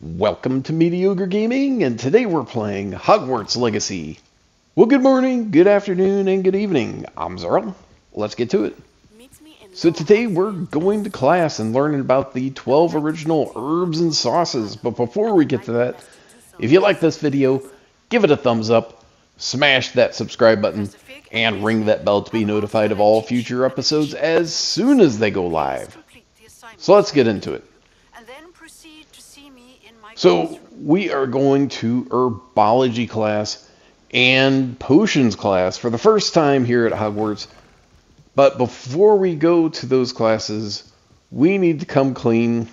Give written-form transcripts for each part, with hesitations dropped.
Welcome to Mediocre Gaming, and today we're playing Hogwarts Legacy. Well, good morning, good afternoon, and good evening. I'm Zerl. Let's get to it. So today we're going to class and learning about the 12 original herbs and sauces. But before we get to that, if you like this video, give it a thumbs up, smash that subscribe button, and ring that bell to be notified of all future episodes as soon as they go live. So let's get into it. So we are going to Herbology class and Potions class for the first time here at Hogwarts. But before we go to those classes, we need to come clean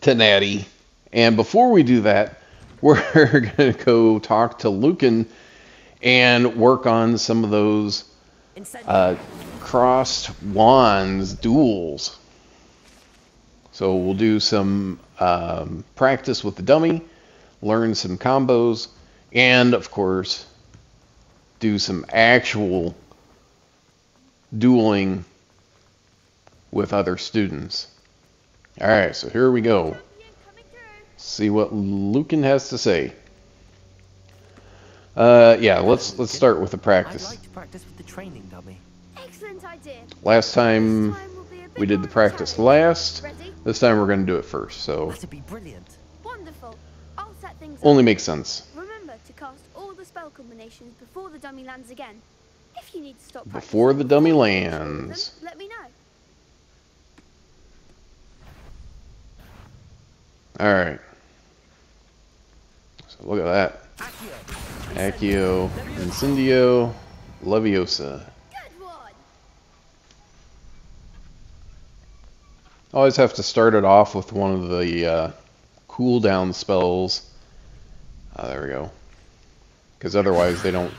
to Natty. And before we do that, we're going to go talk to Lucan and work on some of those crossed wands duels. So we'll do some practice with the dummy, learn some combos, and of course do some actual dueling with other students. Alright, so here we go. See what Lucan has to say. Yeah, let's start with the practice. I'd like to practice with the training dummy. Excellent idea. Last time we did the practice last. This time we're going to do it first, so That'd be brilliant. Wonderful. I'll set things up. only makes sense. Remember to cast all the spell combinations before the dummy lands again. If you need to stop Before the dummy lands. practicing, let me know. Alright. So look at that. Accio. Accio, Incendio, Leviosa. Good one. Always have to start it off with one of the cooldown spells. There we go. Because otherwise they don't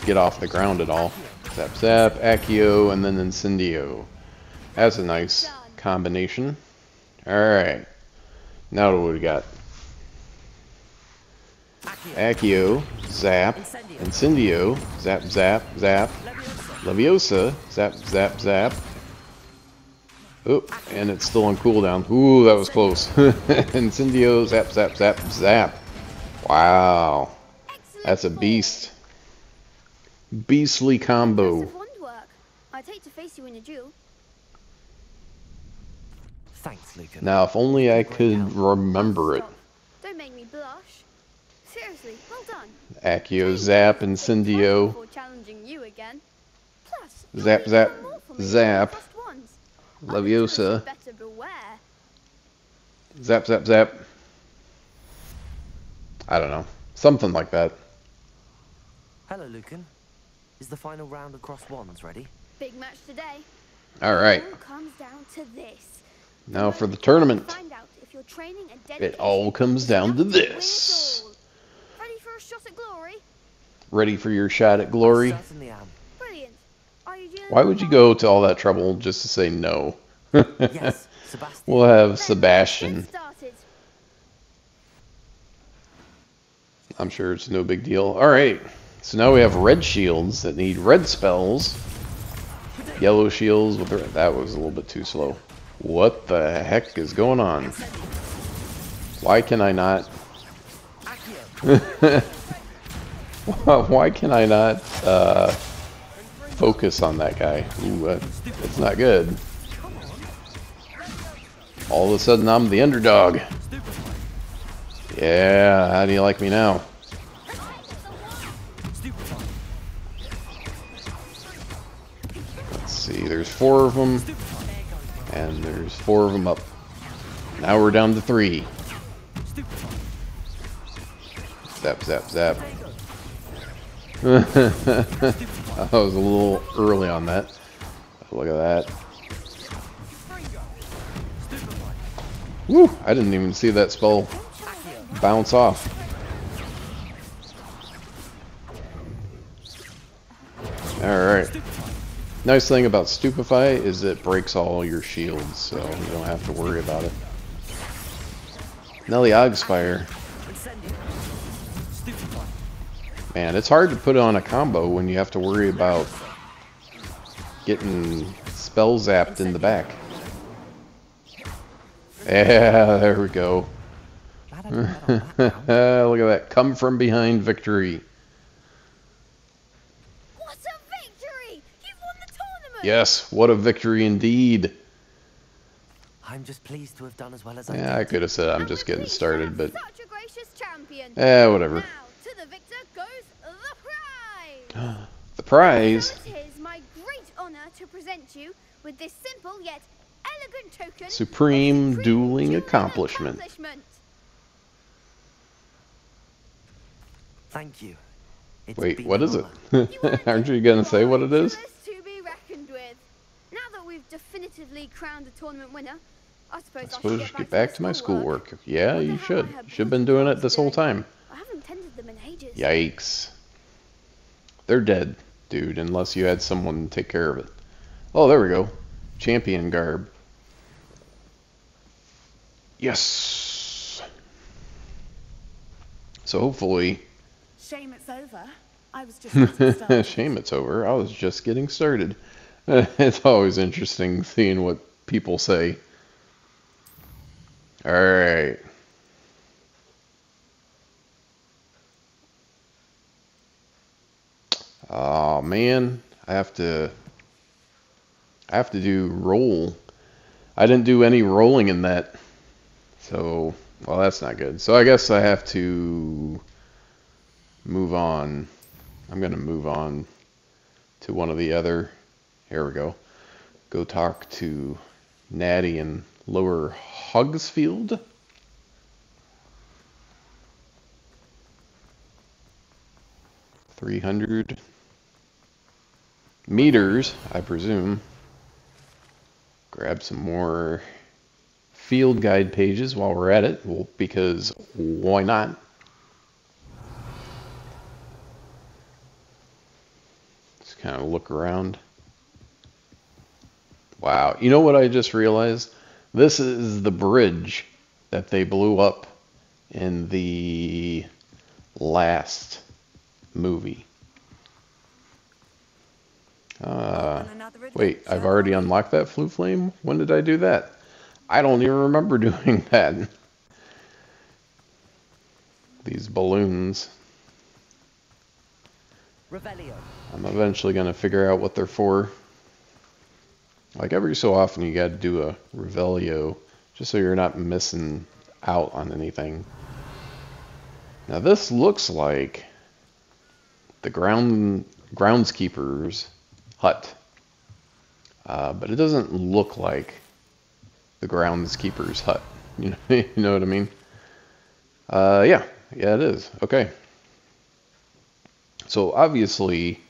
get off the ground at all. Zap Zap, Accio, and then Incendio. That's a nice combination. Alright. Now what do we got? Accio, Zap, Incendio, Zap Zap Zap, Leviosa, Zap Zap Zap. Oh, and it's still on cooldown. Ooh, that was close. Incendio, Zap Zap Zap Zap. Wow. That's a beast. Beastly combo. Impressive wand work. I'd hate to face you in a duel. Thanks, Lucan. Now, if only I could remember it. Stop. Don't make me blush. Seriously, well done. Accio, Zap, Incendio, Before challenging you again. Plus, Zap, you'll zap, need one more for me. zap. Crossed wands. Leviosa, Better beware. Zap Zap Zap. I don't know. Something like that. Hello, Lucan. Is the final round of cross wands ready? Big match today. Alright. It all comes down to this. Now for the tournament. Find out if you're training and It all comes down to this. Ready for a shot at glory? Ready for your shot at glory? I certainly am. Brilliant. Are you dealing Why with would you fire? go to all that trouble just to say no? Yes, Sebastian. We'll have Then Sebastian. let's get started. I'm sure it's no big deal. Alright. So now we have red shields that need red spells. Yellow shields with red. That was a little bit too slow. What the heck is going on? Why can I not? Why can I not focus on that guy? Ooh, that's not good. All of a sudden I'm the underdog. Yeah, how do you like me now? Let's see, there's 4 of them. And there's 4 of them up. Now we're down to 3. Zap, zap, zap. I was a little early on that. Look at that. Woo! I didn't even see that spell bounce off. Alright. Nice thing about Stupefy is it breaks all your shields, so you don't have to worry about it. Now the Ogspire. Man, it's hard to put on a combo when you have to worry about getting spell zapped in the back. Yeah, there we go. Glad I Look didn't bet on that round. at that. Come from behind victory. What a victory! You've won the tournament! Yes, what a victory indeed. I'm just pleased to have done as well as I Yeah, I did. could have said I'm And just we're getting pleased to started, have but such a gracious champion. whatever. Now, to the victor goes the prize! The prize. So it is my great honor to present you with this simple yet elegant token Supreme of dueling accomplishment. Thank you. It's Wait, been what an is it? honor. Aren't you gonna say what it is? To be reckoned with. Now that we've definitively crowned a tournament winner, I suppose I Suppose should get back to my schoolwork. schoolwork. Yeah, Wonder you how should. I have Should have been doing it this whole time. I haven't tended them in ages. Yikes. They're dead, dude, unless you had someone take care of it. Oh, there we go. Champion garb. Yes. So hopefully... Shame it's over. I was just getting started. Shame it's over. I was just getting started. It's always interesting seeing what people say. Alright. Oh man, I have to do roll. I didn't do any rolling in that. So, well, that's not good. So I guess I have to move on. I'm going to move on to one of the other. Here we go. Go talk to Natty in Lower Hogsfield. $300 meters, I presume. Grab some more field guide pages while we're at it, well, because why not? Just kind of look around. Wow, you know what I just realized? This is the bridge that they blew up in the last movie. Wait, I've already unlocked that Flue Flame? When did I do that? I don't even remember doing that. These balloons. Revelio. I'm eventually going to figure out what they're for. Like every so often you got to do a Revelio just so you're not missing out on anything. Now this looks like the groundskeeper's hut. But it doesn't look like the groundskeeper's hut. You know what I mean? Yeah, it is. Okay. So obviously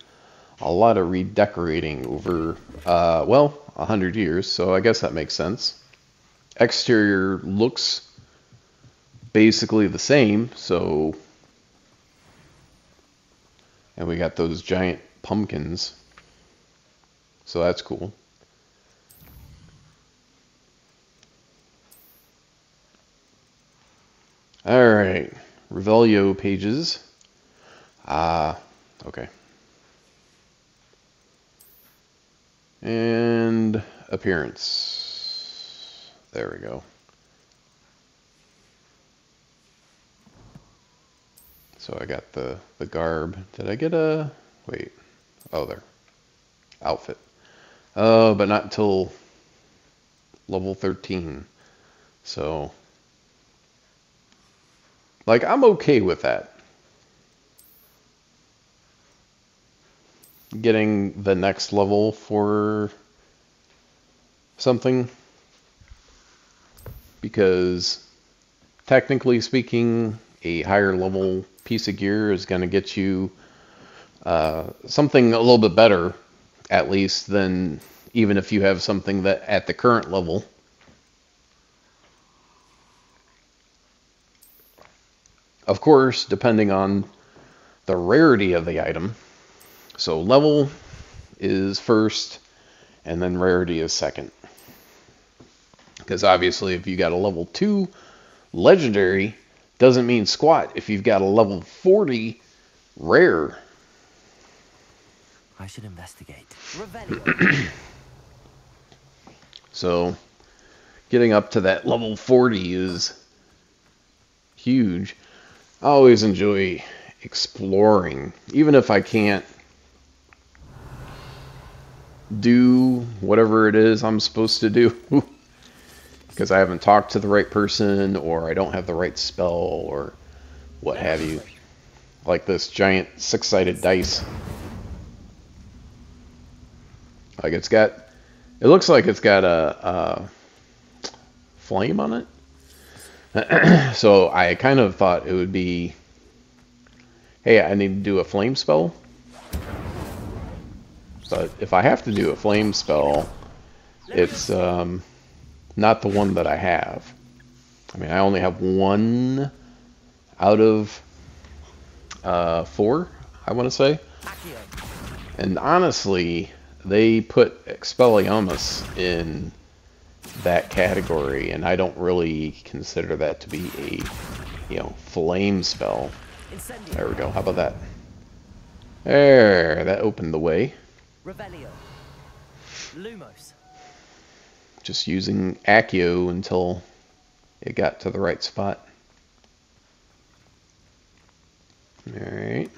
a lot of redecorating over, 100 years, so I guess that makes sense. Exterior looks basically the same, so... And we got those giant pumpkins, so that's cool. Alright, Revelio pages. Okay. And appearance. There we go. So I got the garb. Did I get a... Wait. Oh, there. Outfit. But not until level 13. So... Like, I'm okay with that. Getting the next level for something. Because, technically speaking, a higher level piece of gear is going to get you something a little bit better, at least, than even if you have something that at the current level. Of course, depending on the rarity of the item. So level is first, and then rarity is second. Because obviously, if you got a level 2 legendary, doesn't mean squat if you've got a level 40 rare. I should investigate. Revelio. So, getting up to that level 40 is huge. I always enjoy exploring, even if I can't do whatever it is I'm supposed to do because I haven't talked to the right person or I don't have the right spell or what have you. Like this giant 6-sided dice. Like it looks like it's got a flame on it. So I kind of thought it would be, hey, I need to do a flame spell. But if I have to do a flame spell, it's not the one that I have. I mean, I only have one out of 4, I want to say. And honestly, they put Expelliarmus in that category, and I don't really consider that to be a, flame spell. There we go. How about that? There, that opened the way. Revelio. Lumos. Just using Accio until it got to the right spot. Alright.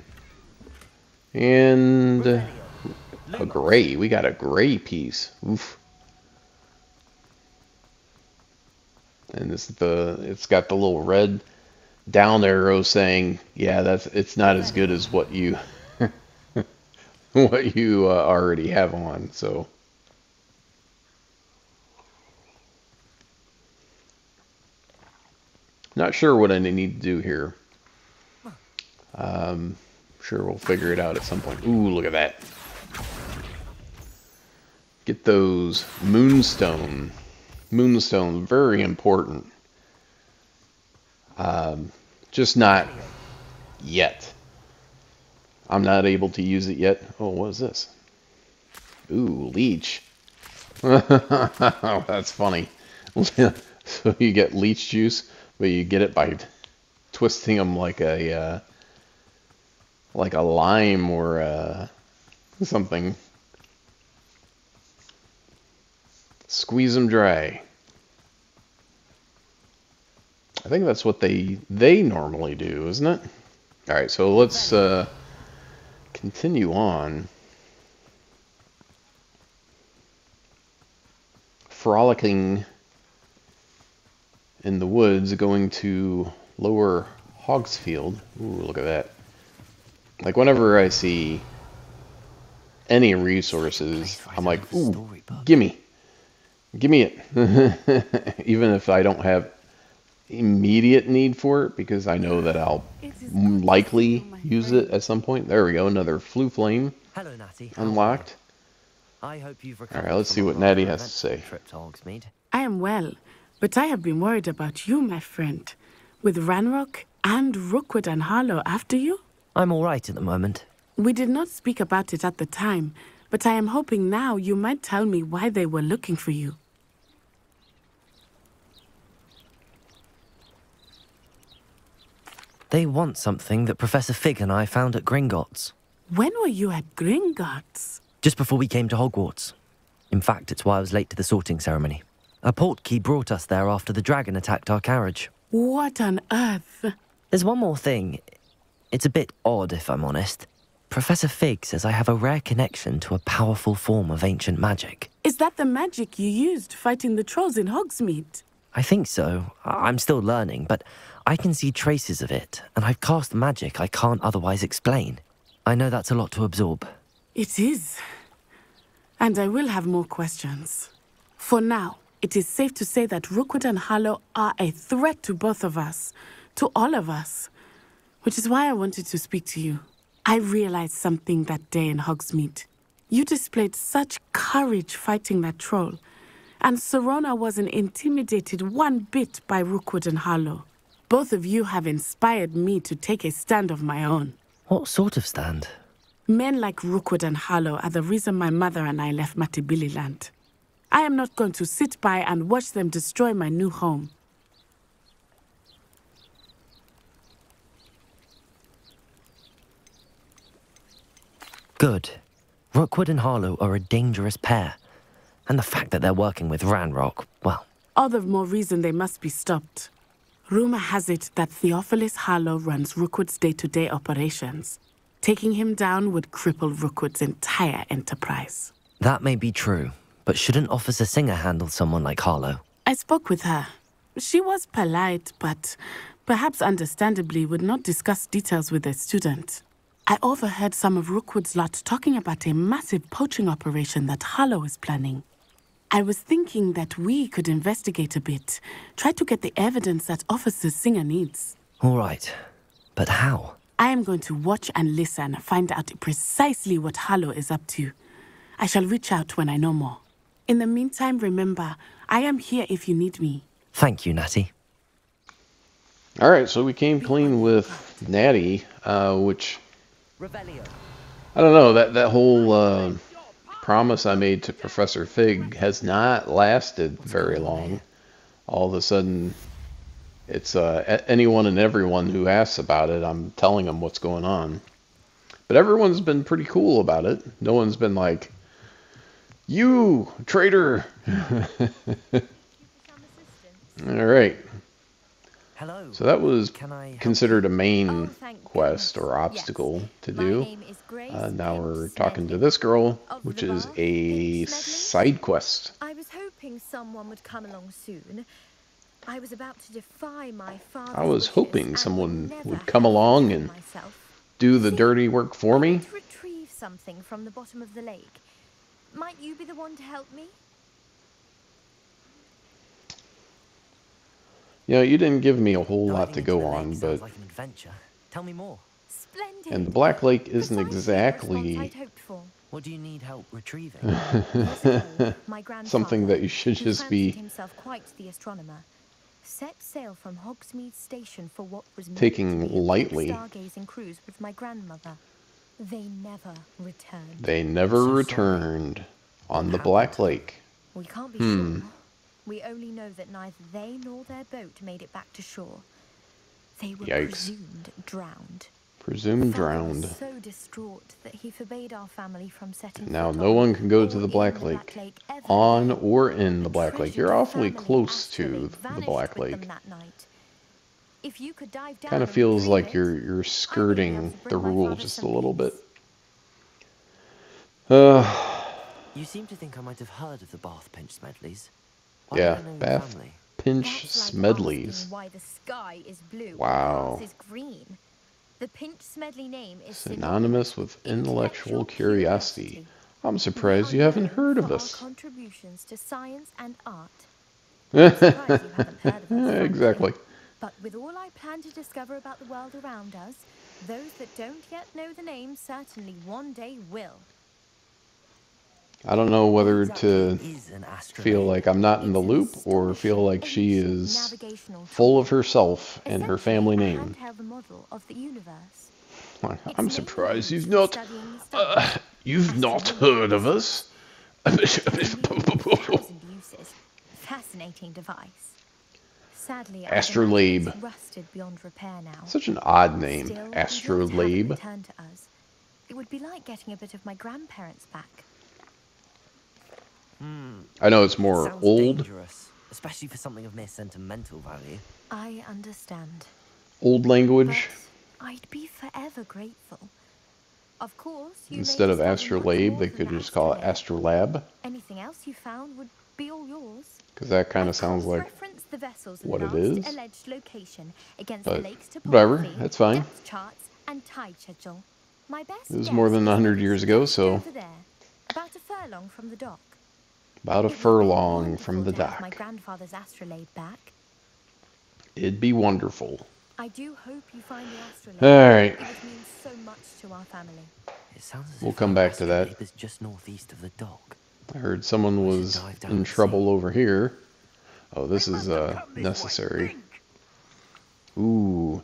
And a gray. We got a gray piece. Oof. And it's got the little red down arrow saying, yeah, it's not as good as what you what you already have on. So not sure what I need to do here. Sure we'll figure it out at some point. Ooh, look at that. Get those moonstone. Moonstone, very important. Just not yet. I'm not able to use it yet. Oh, what is this? Ooh, leech. Oh, that's funny. So you get leech juice, but you get it by twisting them like a lime or something. Squeeze them dry. I think that's what they normally do, isn't it? All right, so let's continue on. Frolicking in the woods, going to Lower Hogsfield. Ooh, look at that. Like, whenever I see any resources, I'm like, ooh, gimme. Gimme it. Even if I don't have immediate need for it, because I know that I'll likely use it at some point. There we go, another Flue Flame. Hello, Natty. Unlocked. I hope you've All right, let's see what Natty has to say. I am well, but I have been worried about you, my friend. With Ranrock and Rookwood and Harlow after you? I'm all right at the moment. We did not speak about it at the time, but I am hoping now you might tell me why they were looking for you. They want something that Professor Fig and I found at Gringotts. When were you at Gringotts? Just before we came to Hogwarts. In fact, it's why I was late to the sorting ceremony. A portkey brought us there after the dragon attacked our carriage. What on earth? There's one more thing. It's a bit odd, if I'm honest. Professor Fig says I have a rare connection to a powerful form of ancient magic. Is that the magic you used fighting the trolls in Hogsmeade? I think so. I'm still learning, but I can see traces of it, and I've cast magic I can't otherwise explain. I know that's a lot to absorb. It is. And I will have more questions. For now, it is safe to say that Rookwood and Harlow are a threat to both of us, to all of us, which is why I wanted to speak to you. I realized something that day in Hogsmeade. You displayed such courage fighting that troll, and Serona wasn't intimidated one bit by Rookwood and Harlow. Both of you have inspired me to take a stand of my own. What sort of stand? Men like Rookwood and Harlow are the reason my mother and I left Matabeleland. I am not going to sit by and watch them destroy my new home. Good. Rookwood and Harlow are a dangerous pair. And the fact that they're working with Ranrock, well, all the more reason they must be stopped. Rumor has it that Theophilus Harlow runs Rookwood's day-to-day operations. Taking him down would cripple Rookwood's entire enterprise. That may be true, but shouldn't Officer Singer handle someone like Harlow? I spoke with her. She was polite, but perhaps understandably would not discuss details with a student. I overheard some of Rookwood's lot talking about a massive poaching operation that Harlow is planning. I was thinking that we could investigate a bit, try to get the evidence that Officer Singer needs. All right, but how? I am going to watch and listen, find out precisely what Harlow is up to. I shall reach out when I know more. In the meantime, remember, I am here if you need me. Thank you, Natty. All right, so we came clean with Natty, which I don't know, that whole promise I made to Professor Fig has not lasted very long. All of a sudden, it's anyone and everyone who asks about it, I'm telling them what's going on. But everyone's been pretty cool about it. No one's been like, "You, traitor!" All right. Hello. So that was Can I help considered a main Oh, thank quest goodness. or obstacle Yes. to My do. name is Grace Now Pinch we're talking to Smedley. this girl, Of which the is bar, a Pinch Smedley? side quest. I was hoping someone would come along soon. I was about to defy my father's I was wishes hoping and someone never would come have along forgiven and myself. do the See, dirty work for I me. want to retrieve something from the bottom of the lake. Might you be the one to help me? You know, you didn't give me a whole Diving lot to into go the lake on, sounds but like an adventure. Tell me more. Splendid. and the Black Lake isn't Precisely the response exactly I'd hoped for. What do you need help retrieving? Years ago, my grandfather, something that you should who just fancied be himself quite the astronomer, set sail from Hogsmeade Station for what was meant taking to be a big lightly. stargazing cruise with my grandmother. They never returned. They never so sorry. returned on What the happened? Black Lake. We can't be sure. We only know that neither they nor their boat made it back to shore. They were Yikes. presumed drowned. Presumed Father drowned. was so distraught that he forbade our family from setting Now foot no on one can go or to the in Black Lake. ever On again. or in the A Black Lake. treasured You're awfully family close astrolabe to the vanished Black with them Lake. that night. If you could dive down Kind of and feels retrieve like it, you're I may be able skirting to the bring my rule father just a some little peace. bit. You seem to think I might have heard of the Bath Pinch Smedleys. Why Yeah, do I know your Bath family? Pinch That's like Smedleys. asking why the sky is blue Wow. and the grass is green. The Pinch Smedley name is Synonymous with intellectual curiosity. I'm surprised you haven't heard of for us. Our contributions to science and art. I'm surprised you haven't heard of us, frankly. Exactly. But with all I plan to discover about the world around us, those that don't yet know the name certainly one day will. I don't know whether to Is an astrolabe. feel like I'm not in the It's an loop or feel like she ancient is navigational full tool. of herself and her family Essentially, a name. handheld model of the universe. I'm It's mainly surprised used you've for not studying the stars. you've not Astronomy heard of us. Only 1,000 uses. Fascinating device. Sadly, I'd Astrolabe. imagine it's rusted beyond repair now. Such an odd name, Still, we'd love to have it Astrolabe. returned to us. It would be like getting a bit of my grandparents back. I know it's more Sounds old dangerous, especially for something of mere sentimental value. I understand. old language. But I'd be forever grateful. Of course, you may Instead of discover much Astrolabe, more they than could the just call it astrolabe. Astrolab, Anything else you found would be all yours. because that kind of I sounds like cross-reference the vessel's what it last is. alleged location against But the lake's whatever, topography, that's fine. depth charts, and tide schedule. My best It was guess more than is 100 that years it's ago, just so over there, about a furlong from the dock. about a It would be furlong from the wonderful to have my dock. grandfather's astrolabe back. It'd be wonderful. I do hope you find the astrolabe. All right. It would mean so much to our family. It sounds as We'll if come our back to that. astrolabe is just northeast of the dock. I heard someone We should was dive down in and trouble see. over here. Oh, this is necessary. Ooh,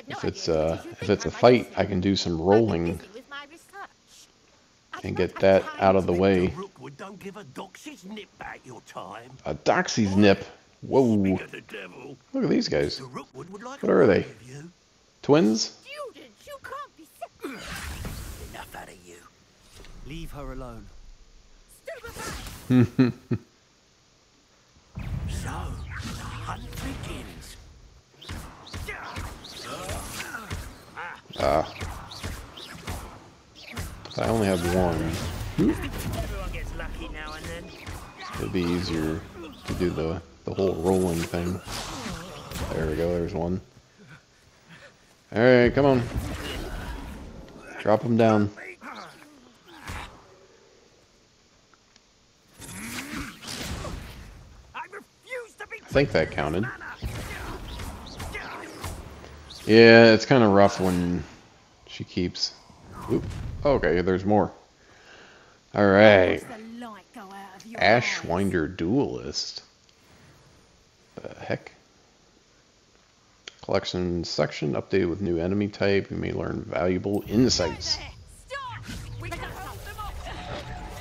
if it's a fight, I can do some rolling and get that out of the way. Rookwood don't give a doxy's nip back your time. A doxy's nip. Whoa! Speak of the devil, Look at these guys. Mr. Rookwood would like What a are word they? with you. Twins? Students, you can't be sick. Enough out of you. Leave her alone. So So, the hunt begins. I only have one. Everyone gets lucky now and then. It'd be easier to do the whole rolling thing. There we go, there's one. Alright, come on. Drop them down. I think that counted. Yeah, it's kind of rough when she keeps... Oop. Okay, there's more. Alright. Ashwinder Duelist. The heck? Collection section updated with new enemy type. You may learn valuable insights.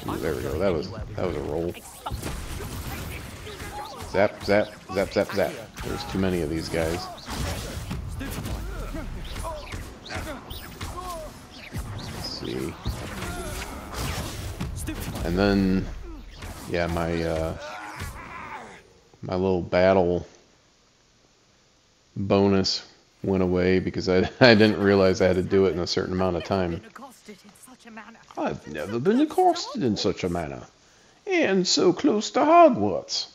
Ooh, there we go. That was a roll. Zap, zap, zap, zap, zap. There's too many of these guys. Let's see. And then, yeah, my little battle bonus went away because I didn't realize I had to do it in a certain amount of time. I've never been accosted in such a manner. And so close to Hogwarts.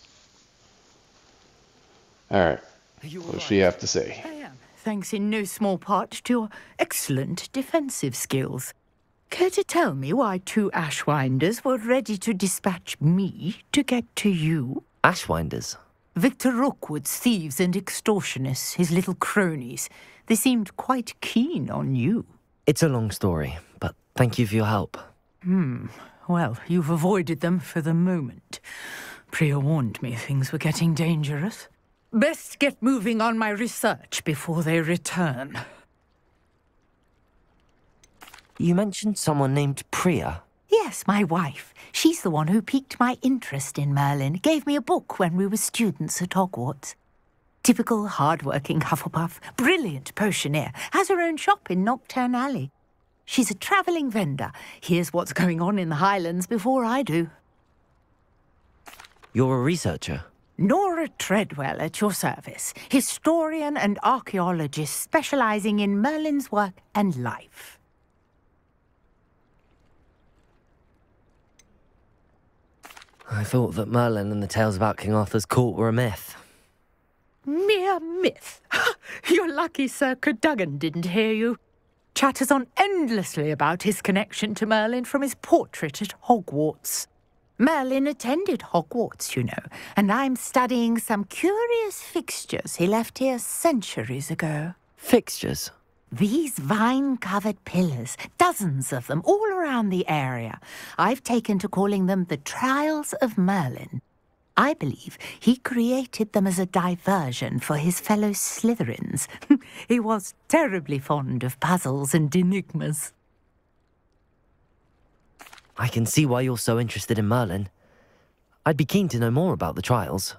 Alright. What does she have to say? I am, thanks in no small part to your excellent defensive skills. Care to tell me why two Ashwinders were ready to dispatch me to get to you? Ashwinders? Victor Rookwood's thieves and extortionists, his little cronies. They seemed quite keen on you. It's a long story, but thank you for your help. Well, you've avoided them for the moment. Priya warned me things were getting dangerous. Best get moving on my research before they return. You mentioned someone named Priya. Yes, my wife. She's the one who piqued my interest in Merlin, gave me a book when we were students at Hogwarts. Typical hard-working Hufflepuff, brilliant potioneer, has her own shop in Knockturn Alley. She's a travelling vendor, hears what's going on in the Highlands before I do. You're a researcher? Nora Treadwell at your service, historian and archaeologist specialising in Merlin's work and life. I thought that Merlin and the tales about King Arthur's court were a myth. Mere myth. You're lucky Sir Cadogan didn't hear you. Chatters on endlessly about his connection to Merlin from his portrait at Hogwarts. Merlin attended Hogwarts, you know, and I'm studying some curious fixtures he left here centuries ago. Fixtures? These vine-covered pillars, dozens of them, all around the area. I've taken to calling them the Trials of Merlin. I believe he created them as a diversion for his fellow Slytherins. He was terribly fond of puzzles and enigmas. I can see why you're so interested in Merlin. I'd be keen to know more about the trials.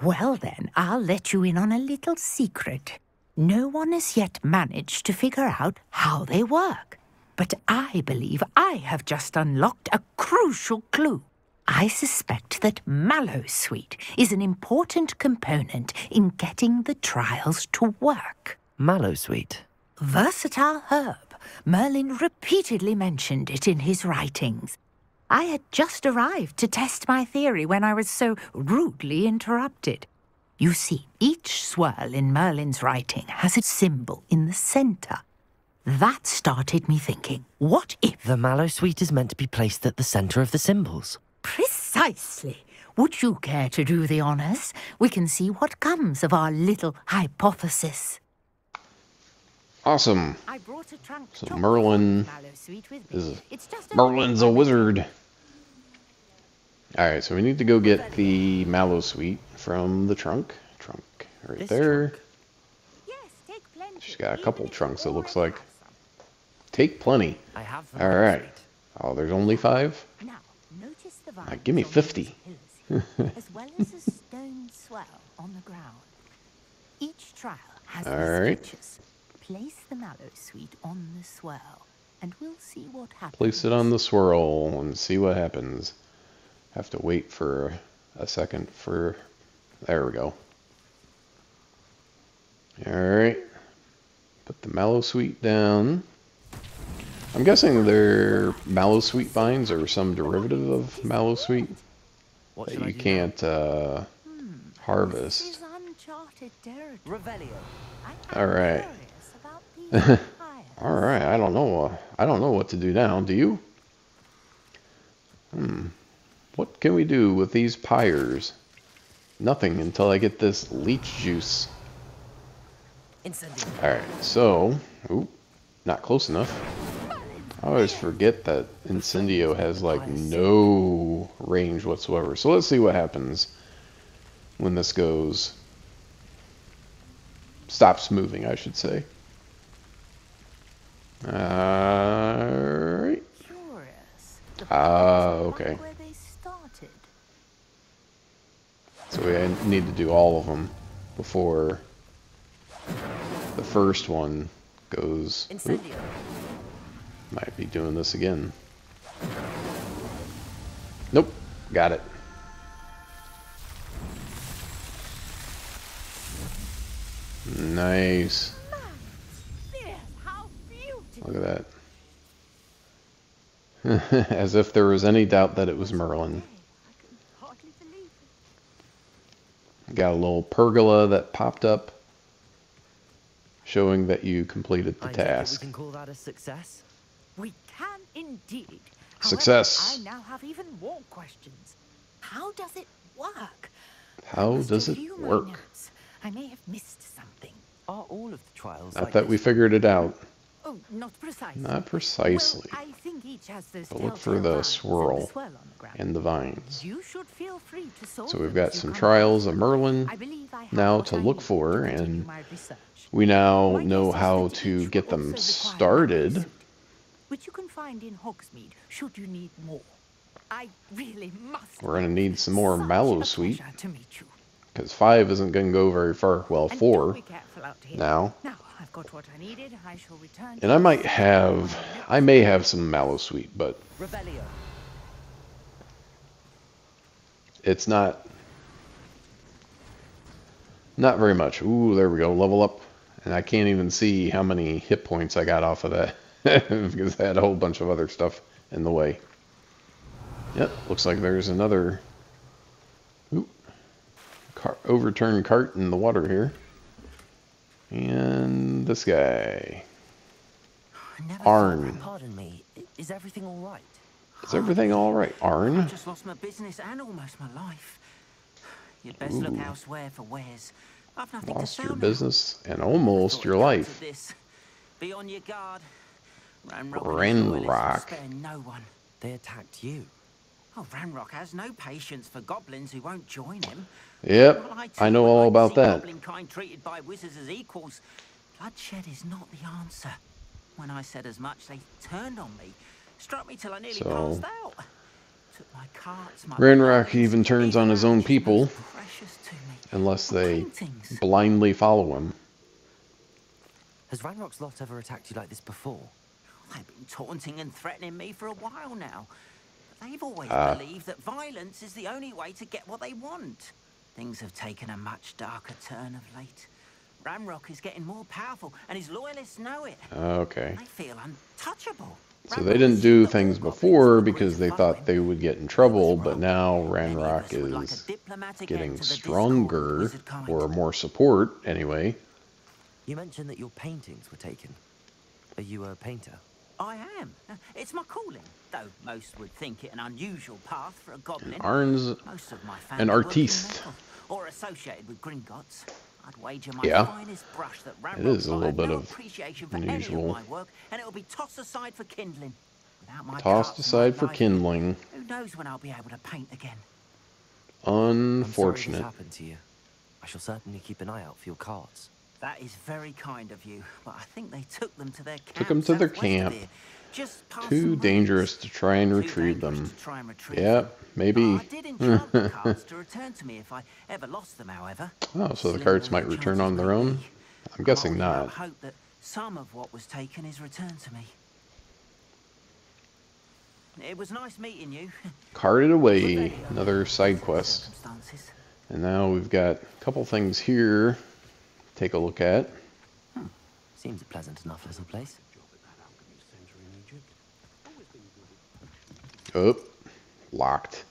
Well then, I'll let you in on a little secret. No one has yet managed to figure out how they work. But I believe I have just unlocked a crucial clue. I suspect that Mallowsweet is an important component in getting the trials to work. Mallowsweet? Versatile herb. Merlin repeatedly mentioned it in his writings. I had just arrived to test my theory when I was so rudely interrupted. You see, each swirl in Merlin's writing has a symbol in the centre. That started me thinking, what if... The Mallowsweet is meant to be placed at the centre of the symbols. Precisely. Would you care to do the honours? We can see what comes of our little hypothesis. Awesome. I brought a trunk So Merlin Mallowsweet with is... me. It's just a Merlin's a wizard. Alright, so we need to go get the Mallowsweet from the trunk. Trunk right This there. trunk. Yes, take plenty. She's got a couple Even if trunks, it you're looks a like. possum. Take plenty. I have the Alright. Mallowsweet. Oh, there's only 5? Now, notice the vines give me on 50. these pillars, as well as a stone swell on the ground. Each trial has All these right. features. Place the Mallowsweet on the swirl, and we'll see what happens. Place it on the swirl and see what happens. Have to wait for a second for There we go. Alright. Put the mallow sweet down. I'm guessing they're mallow sweet vines or some derivative of mallow sweet What that should I you do can't This harvest. is uncharted territory. now? Revelio. I'm Alright. curious about these empires. Alright, I don't know. I don't know what to do now. Do you? What can we do with these pyres? Nothing until I get this leech juice. Incendio. Alright, so... Ooh, not close enough. I always forget that Incendio has, like, no range whatsoever. So let's see what happens when this goes... stops moving, I should say. Alright. Curious. Okay. Where they started. So we need to do all of them before the first one goes. Oop, Incendio. might be doing this again. Nope, got it. Nice. Yes, how beautiful. Look at that. As if there was any doubt that it was Merlin. I can hardly believe it. Got a little pergola that popped up, showing that you completed the I take it task. we can call that a success. We can indeed. Success. However, I now have even more questions. How does it work? How Must does it review my work? notes. I may have missed something. Are all of the trials I like thought we this? figured it out. Oh, not precisely. Not precisely. Well, I think each has those But look for telltale the lines swirl and the swirl on the ground. and the vines. You should feel free to solve So we've them got as you some come trials across of them. Merlin I believe I have now what to I look need for, to continue and my research. we now My know guess is how that to each get will them also require started. magnitude, which you can find in Hogsmeade should you need more. I really must. We're going to need some Such more a mallow sweet, pleasure to meet you. because 5 isn't going to go very far. Well, And 4 don't be careful out here. now. Now I've got what I needed. I shall return. And I may have some mallow sweet, but Revelio. it's not very much. Ooh, there we go, level up. And I can't even see how many hit points I got off of that, because I had a whole bunch of other stuff in the way. Yep, looks like there's another overturned cart in the water here. And this guy. I never Arn. thought- Pardon me. Is everything all right? Is everything alright, I Arn? just lost my business and almost my life. You'd best look elsewhere for wares. I've nothing Lost to your sell now. business and almost Thought your it'd come to life. this. Be on your guard. Ranrock Ranrock. spare no one. They attacked you. Oh, Ranrock has no patience for goblins who won't join him. Yep, Well, I know too would all like to about see that. Goblin kind treated by wizards as equals. Bloodshed is not the answer. When I said as much, they turned on me, struck me till I nearly So- passed out. Took my carts, my Ranrock belongings, even turns on his own which is people, most precious to me. unless My they paintings. blindly follow him. Has Ranrock's lot ever attacked you like this before? They've been taunting and threatening me for a while now. But they've always Ah. believed that violence is the only way to get what they want. Things have taken a much darker turn of late. Ranrock is getting more powerful, and his loyalists know it. Okay. They feel untouchable. So they didn't do things before because they thought they would get in trouble, but now Ranrock is getting stronger, or more support, anyway. You mentioned that your paintings were taken. Are you a painter? I am. It's my calling, though most would think it an unusual path for a goblin. Arn's Most of my an family work in artiste. metal, or associated with Gringotts. I'd wager my Yeah. finest brush that It is a Ranrock's little got bit no of appreciation for any of unusual. my work, and it'll be tossed aside for kindling. Without my Tossed carts and aside my for knife, kindling. Who knows when I'll be able to paint again? I'm sorry this Unfortunate. happened to you. I shall certainly keep an eye out for your cards. That is very kind of you, but I think they took them to their camp. Took them to their southwest of camp. here, just past Too some ruins. dangerous to try and Too retrieve dangerous them. to try and retrieve Yep, them. maybe. I did enchant the cards to return to me if I ever lost them, however. Oh, so the Slim cards as might the return chances on their may own? be. I'm guessing holding out not. hope that some of what was taken is returned to me. It was nice meeting you. Carted away. Another side quest. Circumstances. And now we've got a couple things here. Take a look at. Seems a pleasant enough little place. Oh, locked.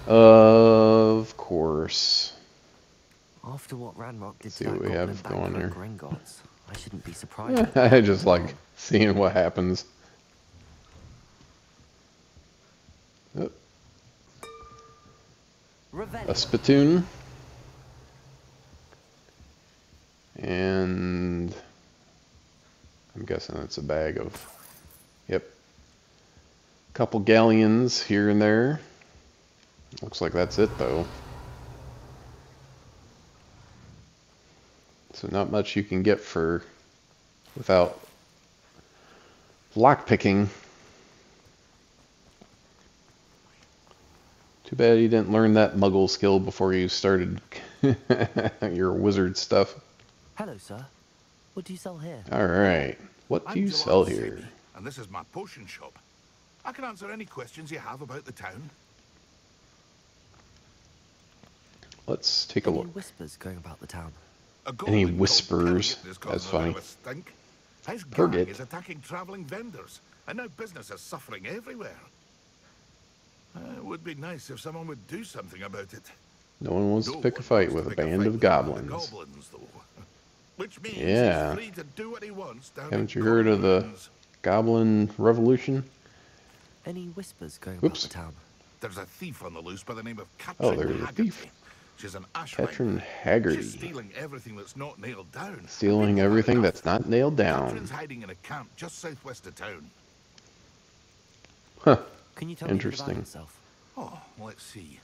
Of course. After what Ranrock did See to what that we goblin have going banker at here. Gringotts, I shouldn't be surprised. I just like seeing what happens. Oh, a spittoon. And I'm guessing it's a bag of, yep, a couple galleons here and there. Looks like that's it though. So not much you can get for without lockpicking. Too bad you didn't learn that muggle skill before you started your wizard stuff. Hello, sir. What do you sell here? Alright, what do you sell here? And this is my potion shop. I can answer any questions you have about the town. Let's take a Any look. whispers going about the town? Any whispers? That's funny. His gang Forget. is attacking traveling vendors, and now business is suffering everywhere. It would be nice if someone would do something about it. No one wants to pick a fight with a band of goblins. Which means Yeah. he's free to do what he wants down Haven't in you heard of the Goblins. Goblin Revolution? Any whispers going Oops. about the town? There's a thief on the loose by the name of Katrin Oh, there's a Haggerty. thief. She's an Katrin Ashright. She's Haggerty. stealing everything that's not nailed down. Stealing People have everything enough. that's not nailed down. Katrin's hiding in a camp just southwest of town. Huh. Can you tell me a bit about Interesting. yourself? Oh, let's see.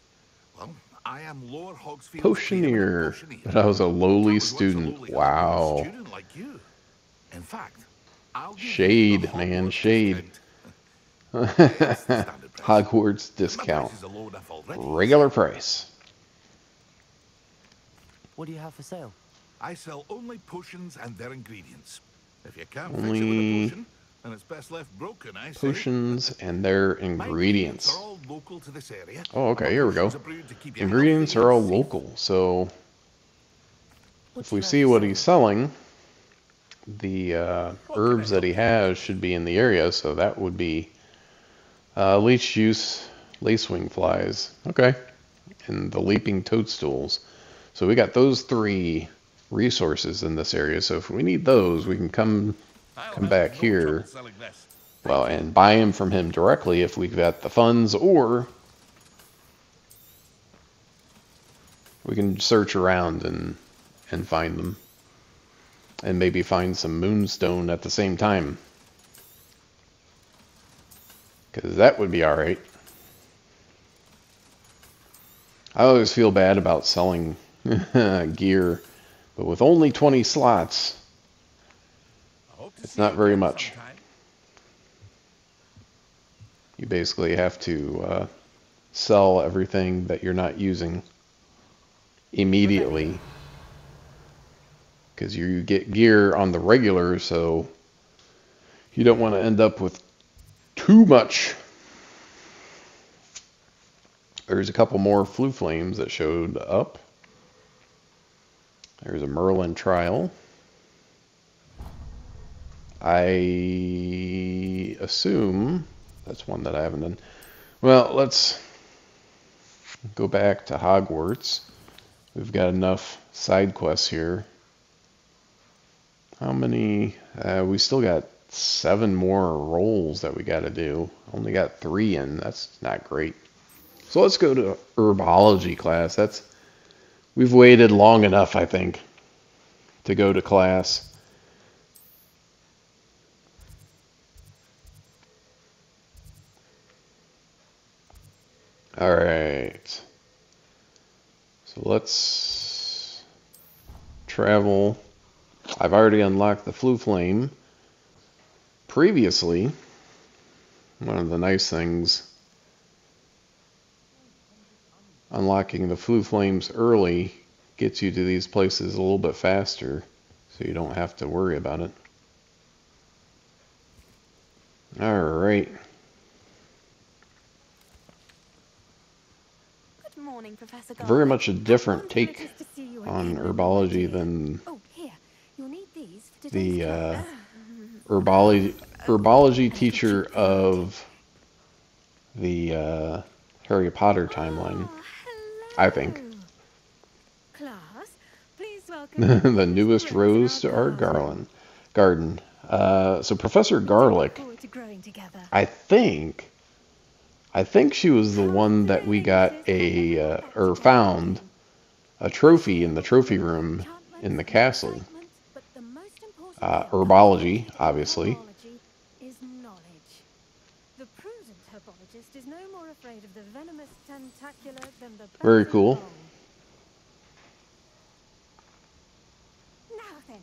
Well, I am Lord Hogsfield's Potioneer. favorite But I was a I logly was once a student. lowly Wow. student like you. In fact, I'll give you Shade, the man, Hogwarts shade. discount. It's the standard price. Hogwarts My discount. prices are low enough already. Regular price. What do you have for sale? I sell only potions and their ingredients. If you can't Only fix it with a potion, then it's best left broken, I say. Potions and their My ingredients. are all local to this area. Oh, okay, My here we go. potions are brewed to keep you Ingredients healthy are all and safe. local, so What if do we you have see for what sale? he's selling, the herbs that he has should be in the area, so that would be leech juice, lacewing flies, okay, and the leaping toadstools. So we got those three resources in this area, so if we need those, we can come back here, well, and buy them from him directly if we've got the funds, or we can search around and find them. And maybe find some moonstone at the same time. Because that would be alright. I always feel bad about selling gear, but with only 20 slots, it's not very much. You basically have to sell everything that you're not using immediately. Because you get gear on the regular, so you don't want to end up with too much. There's a couple more Flue Flames that showed up. There's a Merlin Trial. I assume that's one that I haven't done. Well, let's go back to Hogwarts. We've got enough side quests here. How many? We still got 7 more rolls that we got to do. Only got 3 in. That's not great. So let's go to Herbology class. We've waited long enough, I think, to go to class. All right. So let's travel. I've already unlocked the Flue Flame. Previously, one of the nice things, unlocking the Flue Flames early gets you to these places a little bit faster, so you don't have to worry about it. Alright. Good morning, Professor very Garlick. much a How different wonderful it take is to see you on again, my herbology dear. than Oh, here. You'll need these for today's the class. herbology A little teacher treat for you, of the Harry Potter timeline, Oh, I think. hello. Class, please welcome The newest rose to our garden. So Professor Garlick, Forward to growing together. I think she was the one that we got or found a trophy in the trophy room in the castle. But the most important thing Herbology, about obviously. herbology is knowledge. The prudent herbologist is no more afraid of the venomous tentacular than the Very battle cool. bomb. Now then,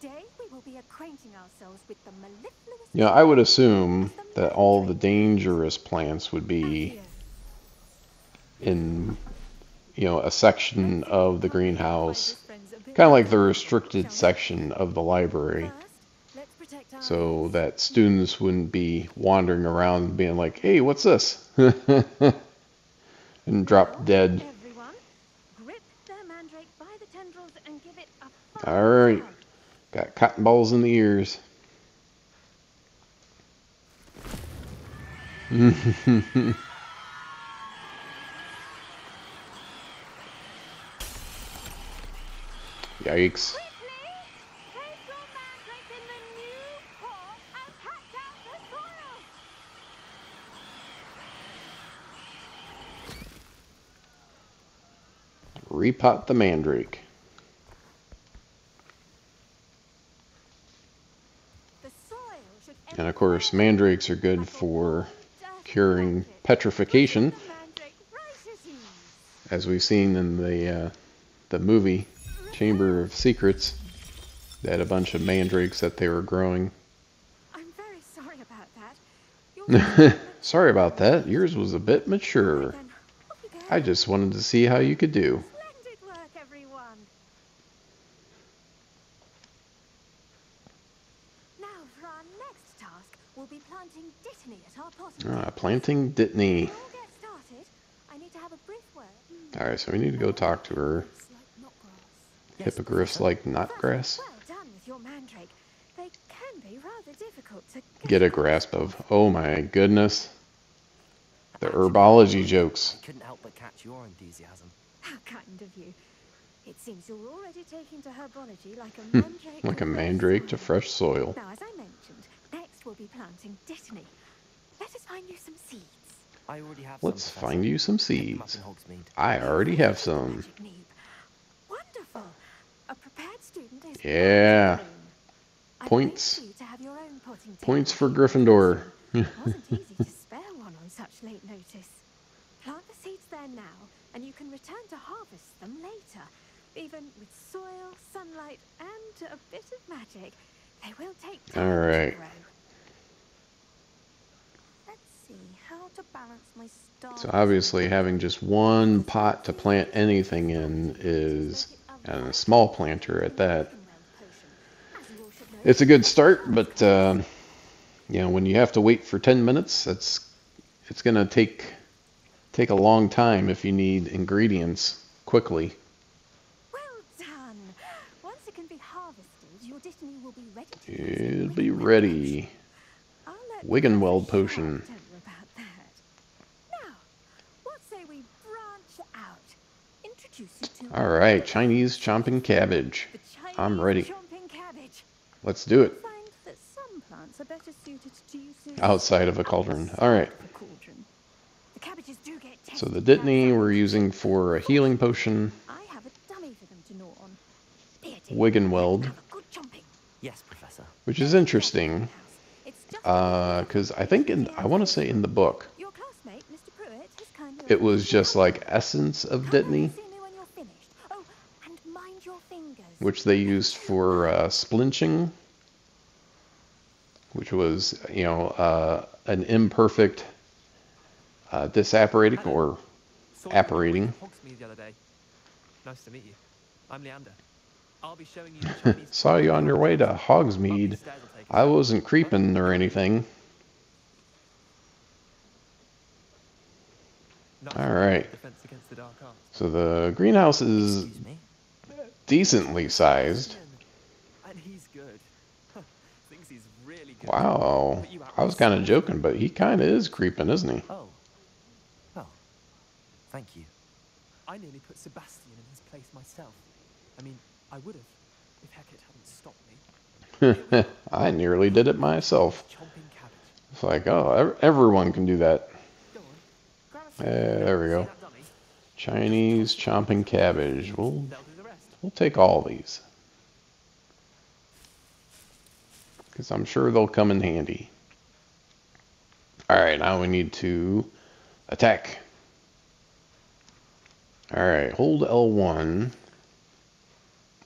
today we will be acquainting ourselves with the mellifluous. You know, I would assume that all the dangerous plants would be in, a section of the greenhouse, kind of like the restricted section of the library, so that students wouldn't be wandering around being like, hey, what's this? And drop dead. Everyone, grip their mandrake by the tendrils and give it a All right, got cotton balls in the ears. Yikes. Repot the mandrake. And of course, mandrakes are good for curing petrification, as we've seen in the movie Chamber of Secrets. They had a bunch of mandrakes that they were growing. I'm very sorry about that. Sorry about that. Yours was a bit mature. I just wanted to see how you could do. Splendid work, everyone. Now, for our next task, we'll be planting dittany at our potting. Planting dittany. Before we get started, I need to have a brief word. Alright, so we need to go talk to her. Hippogriffs like knotgrass. Well done with your mandrake. They can be rather difficult to Get a grasp of. Oh my goodness. The herbology jokes. I couldn't help but catch your enthusiasm. How kind of you. It seems you're already taking to herbology like a mandrake. Like a mandrake to fresh soil. Now, as I mentioned, next we'll be planting dittany. Let us find you some seeds. I already have Let's some, find you some Pick them up seeds. in Hogsmeade. I already have some. Magic neeb. Wonderful. A prepared student is Yeah. I'd Points. like you to have your own potting Points table. for Gryffindor. It wasn't easy to spare one on such late notice. Plant the seeds there now, and you can return to harvest them later. Even with soil, sunlight, and a bit of magic, they will take time All right. to grow. Let's see how to balance my stars. So obviously having just one pot to plant anything in is, and a small planter at that. It's a good start, but when you have to wait for 10 minutes, it's gonna take a long time if you need ingredients quickly. Well done. Once it can be harvested, your dittany will be ready to It'll be ready. I'll let Wiggenweld Professor potion. Sharp tell you about that. Now, what say we branch out? Introduce you to All right, Chinese chomping cabbage. the Chinese I'm ready. chomping cabbage. Let's do it. Find that some plants are better suited to use Outside of a cauldron. All right. the cauldron. The cabbages do get So the tested dittany outside. we're using for a healing potion. I have a dummy for them to gnaw on. Here, dear. Wiggenweld, Have a good chomping. Yes, Professor. which is interesting, It's just because I think I want to say in the book, your classmate, Mr. Pruitt, has kindly it was just like essence of dittany, see me when you're finished. Oh, and mind your fingers. which they used for splinching, which was, an imperfect disapparating or Saw you in apparating. Hogsmeade the other day. Nice to meet you. I'm Leander. I'll be showing you the Chinese. Saw you on your way to Hogsmeade. I wasn't creeping or anything. Nice All right. defense against So the greenhouse is Excuse me? decently sized. And he's good. Thinks he's really good. Wow. Put you out I with was a kind of sword. joking, but he kind of is creeping, isn't he? Oh. Well, thank you. I nearly put Sebastian in his place myself. I mean, I would have, if Hecate hadn't stopped me. I nearly did it myself. Chomping cabbage. It's like, oh, everyone can do that. Go on. Grab a few. There we go. See that dummy? Chinese chomping cabbage. They'll do the rest. We'll take all these. Because I'm sure they'll come in handy. Alright, now we need to attack. Alright, hold L1.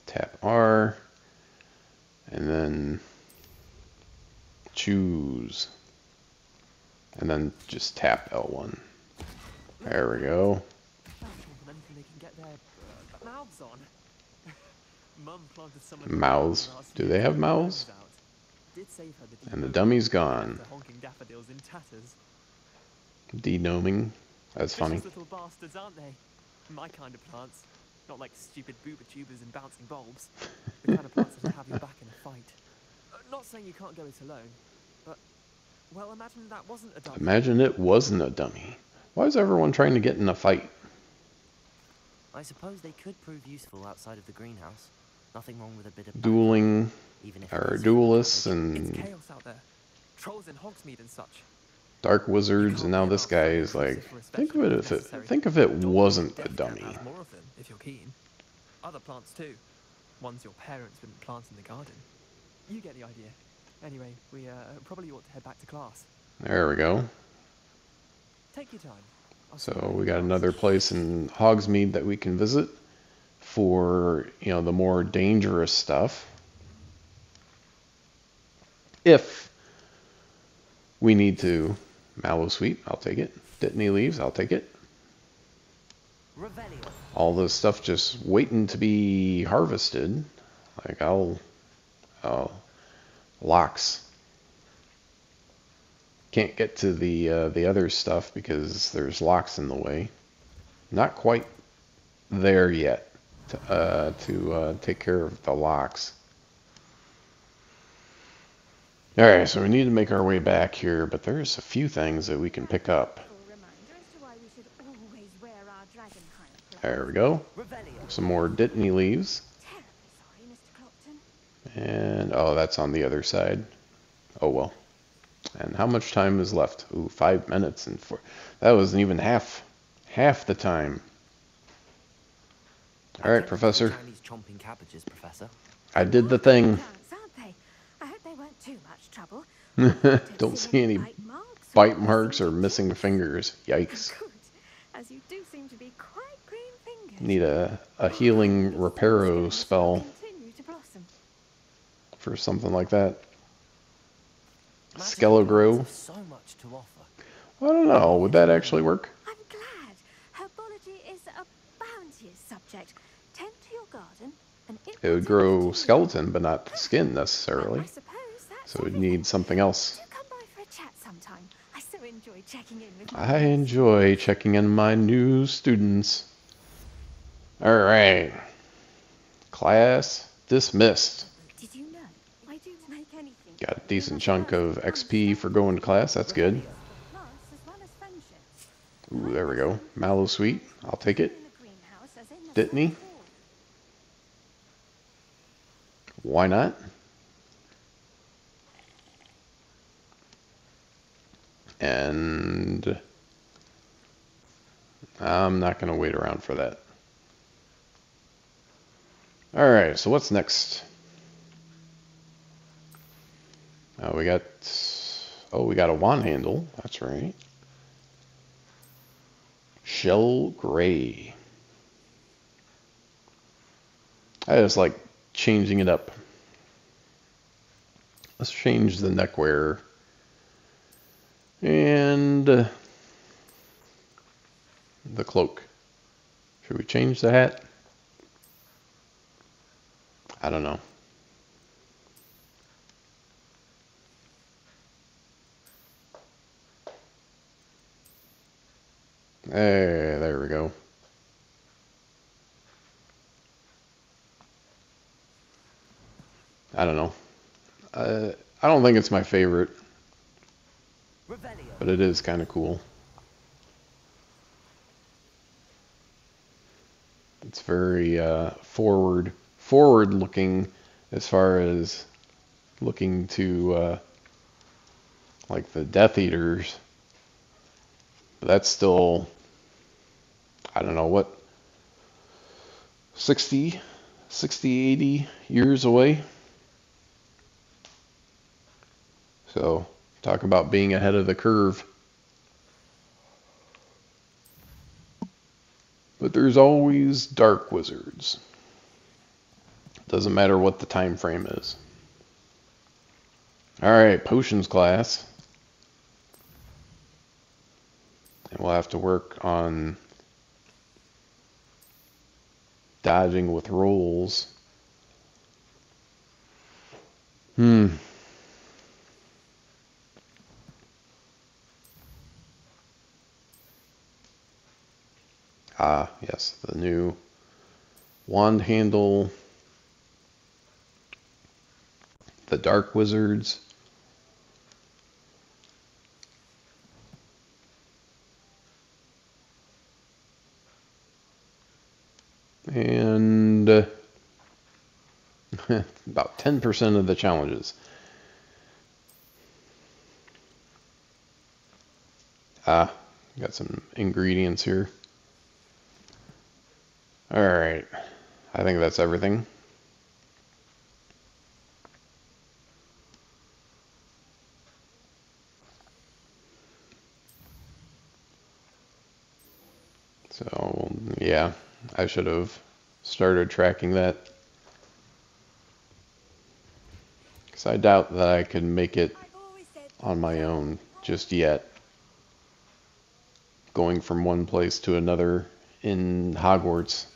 Tap R. And then choose. And then just tap L1. There we go. Anything they can get their mouths on. Mum planted some Mouths. Do they have mouths? Did save her the And the dummy's gone. the honking daffodils in tatters. Denoming. That's funny. Vicious little bastards, aren't they? My kind of plants. Not like stupid booba tubers and bouncing bulbs. The kind of plants that'll have your back in a fight. Not saying you can't go it alone, but, well, imagine that wasn't a dummy. Imagine it wasn't a dummy. Why is everyone trying to get in a fight? I suppose they could prove useful outside of the greenhouse. Nothing wrong with a bit of Dueling, even if or it is duelists It's and chaos out there. Trolls in Hogsmeade and such. dark wizards, and now this guy is like, think if it wasn't a dummy. Have more of them, if you're keen. Other plants too. Ones your parents wouldn't plant in the garden. You get the idea. Anyway, we probably ought to head back to class. There we go. Take your time. So we got another place in Hogsmeade that we can visit for, you know, the more dangerous stuff. If we need to. Mallow Sweet, I'll take it. Dittany Leaves, I'll take it. Revelio. All this stuff just waiting to be harvested. Like oh, locks. Can't get to the other stuff because there's locks in the way. Not quite there yet to take care of the locks. Alright, so we need to make our way back here, but there's a few things that we can pick up. Reminder as to why we should always wear our dragon hide. There we go. Revelio. Some more Dittany Leaves. Terribly sorry, Mr. Clopton. And, oh, that's on the other side. Oh, well. And how much time is left? Ooh, 5 minutes and 4. That wasn't even half the time. All right, Professor. Chinese chomping cabbages, Professor. I did the thing. Plants, aren't they? I hope they weren't too much trouble. Don't see any bite marks or missing fingers. Yikes. Good, as you do seem to be quite green fingered. Need a healing reparo spell Continue to blossom. for something like that. Magic Skelegro. plants have so much to offer. I don't know. Would that actually work? I'm glad. Herbology is a bounteous subject. Tend to your garden, and It would grow skeleton, but not the skin necessarily. I suppose that's So we'd everything. need something else. Do come by for a chat sometime. I so enjoy checking in with I enjoy checking in my new students. Alright. Class dismissed. Did you know? I do make anything. Got a decent chunk of XP for going to class. That's good. Plants as well as friendships. Ooh, there we go. Mallow Sweet. I'll take it. In the greenhouse as in the Dittany. front hall. Why not? And I'm not going to wait around for that. Alright, so what's next? We got a wand handle. That's right. Shell Gray. I just like changing it up. Let's change the neckwear. And the cloak. Should we change the hat? I don't know. There we go. I don't know. I don't think it's my favorite, but it is kind of cool. It's very forward looking as far as looking to like the Death Eaters. But that's still, I don't know what, 60, 80 years away. So talk about being ahead of the curve. But there's always dark wizards. Doesn't matter what the time frame is. Alright, potions class. And we'll have to work on dodging with rolls. Ah, yes, the new wand handle, the dark wizards. And about 10% of the challenges. Ah, got some ingredients here. Alright, I think that's everything. So, yeah, I should have started tracking that. Because I doubt that I could make it on my own just yet. Going from one place to another in Hogwarts,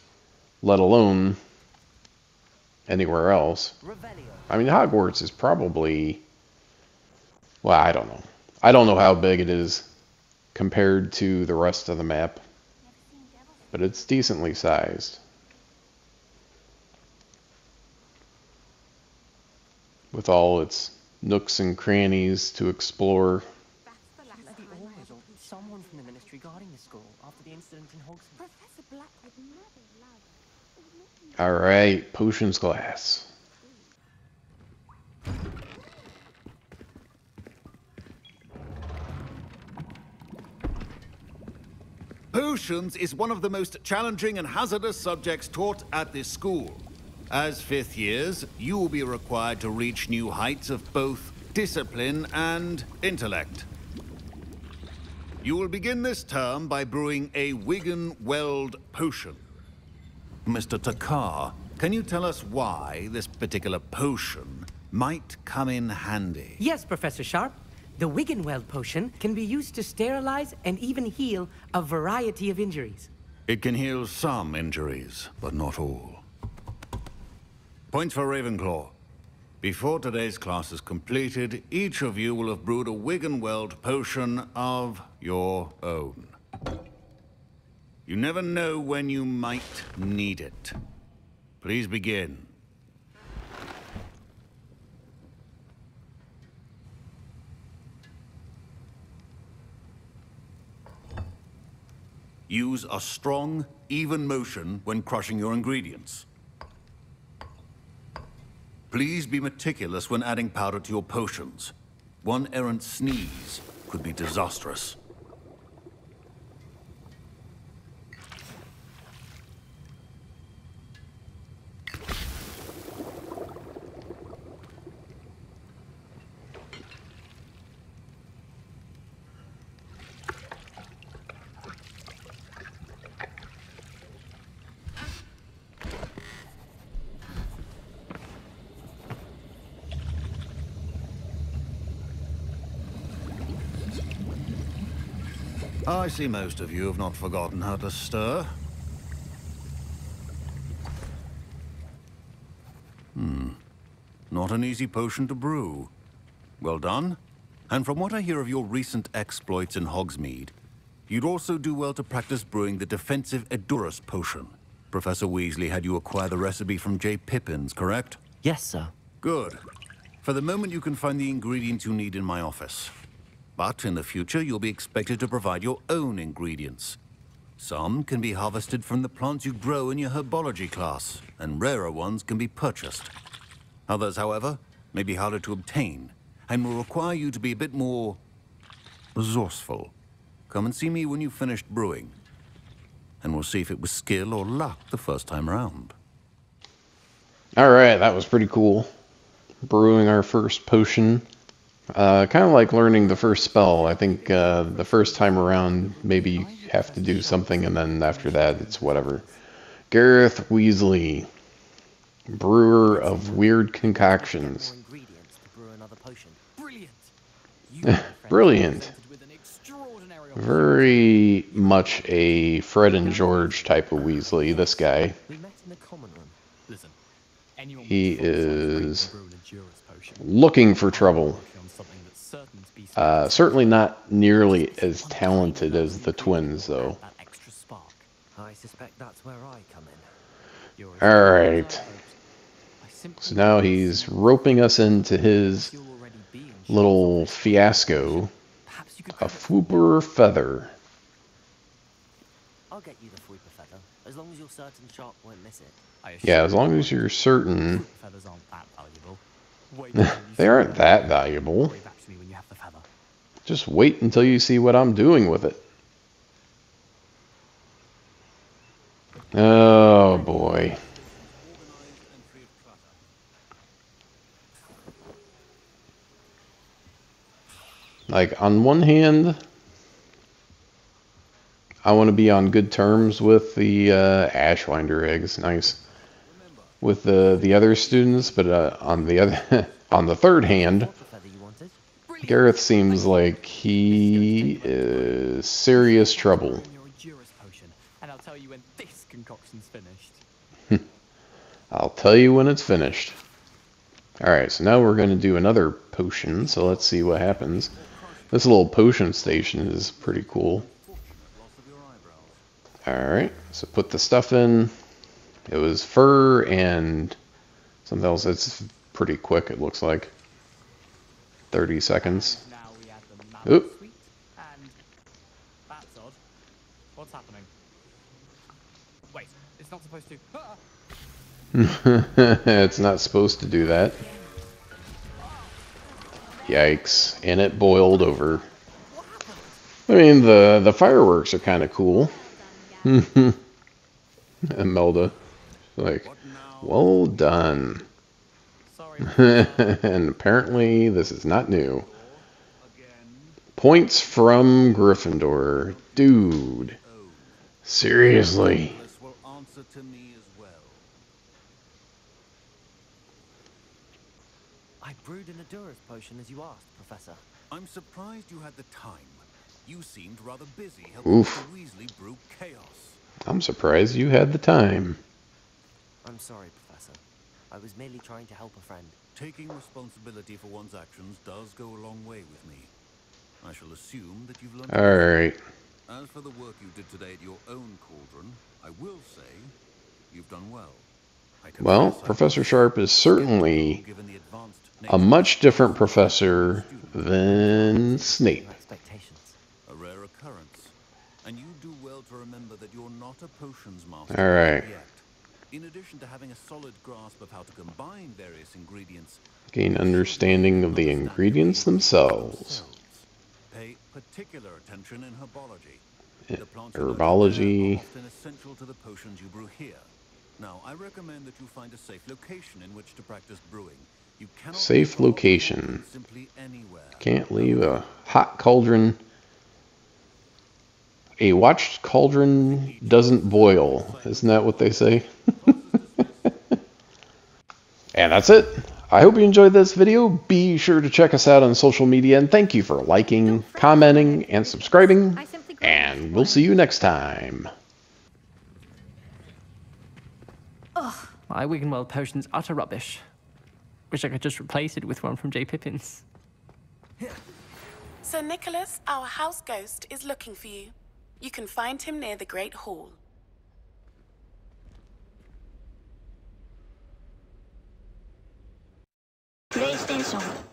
let alone anywhere else. I mean, Hogwarts is probably, well, I don't know. I don't know how big it is compared to the rest of the map, but it's decently sized. With all its nooks and crannies to explore. Someone from the ministry guarding the school after the incident in Hogsmeade. Professor Black would never allow that. Alright, potions class. Potions is one of the most challenging and hazardous subjects taught at this school. As fifth years, you will be required to reach new heights of both discipline and intellect. You will begin this term by brewing a Wigan-Weld potion. Mr. Takar, can you tell us why this particular potion might come in handy? Yes, Professor Sharp. The Wiggenweld potion can be used to sterilize and even heal a variety of injuries. It can heal some injuries, but not all. Points for Ravenclaw. Before today's class is completed, each of you will have brewed a Wiggenweld potion of your own. You never know when you might need it. Please begin. Use a strong, even motion when crushing your ingredients. Please be meticulous when adding powder to your potions. One errant sneeze could be disastrous. I see most of you have not forgotten how to stir. Not an easy potion to brew. Well done. And from what I hear of your recent exploits in Hogsmeade, you'd also do well to practice brewing the defensive Edurus potion. Professor Weasley had you acquire the recipe from J. Pippins, correct? Yes, sir. Good. For the moment, you can find the ingredients you need in my office. But in the future, you'll be expected to provide your own ingredients. Some can be harvested from the plants you grow in your herbology class, and rarer ones can be purchased. Others, however, may be harder to obtain, and will require you to be a bit more resourceful. Come and see me when you've finished brewing, and we'll see if it was skill or luck the first time around. Alright, that was pretty cool. Brewing our first potion. Kind of like learning the first spell. I think the first time around, maybe you have to do something, and then after that, it's whatever. Gareth Weasley, brewer of weird concoctions. Brilliant. Very much a Fred and George type of Weasley, this guy. He is looking for trouble. Certainly not nearly as talented as the twins, though. I suspect that's where I come in. Alright. So now he's roping us into his little fiasco. A Fwooper Feather. I'll get you the Fwooper Feather, as long as you're certain Sharp won't miss it. Yeah, as long as you're certain. Feathers aren't that valuable. They aren't that valuable. Just wait until you see what I'm doing with it. Oh boy. Like, on one hand, I want to be on good terms with the Ashwinder eggs. Nice. With the other students, but on the other on the third hand, Gareth seems like he is serious trouble. And I'll tell you when this concoction's finished. I'll tell you when it's finished. Alright, so now we're going to do another potion, so let's see what happens. This little potion station is pretty cool. Alright, so put the stuff in. It was fur and something else. It's pretty quick, it looks like. 30 seconds. Oop. And that's odd. What's happening? Wait, it's not supposed to. It's not supposed to do that. Yikes. And it boiled over. I mean, the fireworks are kind of cool. And Melda, like, well done. And apparently this is not new. Points from Gryffindor. Dude. Seriously. I brewed an Adura's potion as you asked, Professor. I'm surprised you had the time. You seemed rather busy helping Mr. Weasley brew chaos. I'm surprised you had the time. I'm sorry, Professor. I was merely trying to help a friend. Taking responsibility for one's actions does go a long way with me. I shall assume that you've learned. Alright. As for the work you did today at your own cauldron, I will say you've done well. Well, Professor Sharp is certainly a much different professor than Snape. A rare occurrence. And you do well to remember that you're not a potions master Alright. yet. In addition to having a solid grasp of how to combine various ingredients, Gain understanding of the ingredients themselves. Pay particular attention in herbology. The plants Herbology. are often essential to the potions you brew here. Now, I recommend that you find a safe location in which to practice brewing. You cannot Safe location. simply anywhere. Can't leave a hot cauldron. A watched cauldron doesn't boil. Isn't that what they say? And that's it. I hope you enjoyed this video. Be sure to check us out on social media. And thank you for liking, commenting, and subscribing. And we'll see you next time. My Wiggenweld potion's utter rubbish. Wish I could just replace it with one from J. Pippin's. Sir Nicholas, our house ghost, is looking for you. You can find him near the Great Hall. PlayStation